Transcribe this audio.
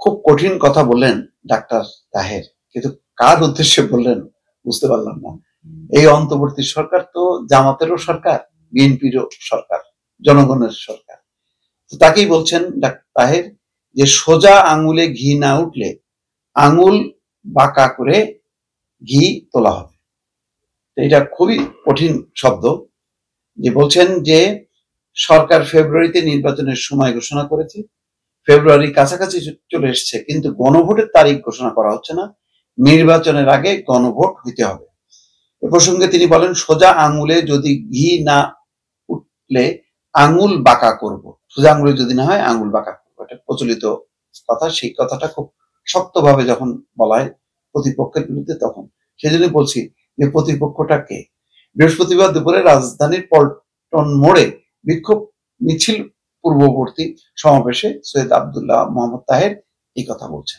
খুব কঠিন কথা বললেন ডাক্তার তাহের, কিন্তু কার উদ্দেশ্যে বললেন বুঝতে পারলাম না। এই অন্তর্বর্তী সরকার তো জামাতেরও সরকার, বিএনপিরও সরকার, জনগণের সরকার। তো তাকেই বলছেন ডাক্তার তাহের যে সোজা আঙুলে ঘি না উঠলে আঙুল বাঁকা করে ঘি তোলা হবে। এটা খুবই কঠিন শব্দ। যে বলছেন যে সরকার ফেব্রুয়ারিতে নির্বাচনের সময় ঘোষণা করেছে, ফেব্রুয়ারি কাছাকাছি চলে এসছে, কিন্তু গণভোটের তারিখ ঘোষণা করা হচ্ছে না। নির্বাচনের আগে গণভোট হইতে হবে। এ প্রসঙ্গে তিনি বলেন, সোজা আঙুলে যদি ঘি না উঠলে আঙুল বাঁকা করব, সোজা আঙুলে যদি না হয় আঙুল বাঁকা করবো। এটা প্রচলিত কথা। সেই কথাটা খুব শক্তভাবে যখন বলা হয় প্রতিপক্ষের বিরুদ্ধে, তখন সেজন্য বলছি যে প্রতিপক্ষটা কে। বৃহস্পতিবার দুপুরে রাজধানীর পল্টন মোড়ে বিক্ষোভ মিছিল পূর্ববর্তী সমাবেশে সৈয়দ আব্দুল্লাহ মোহাম্মদ তাহের এই কথা বলছেন।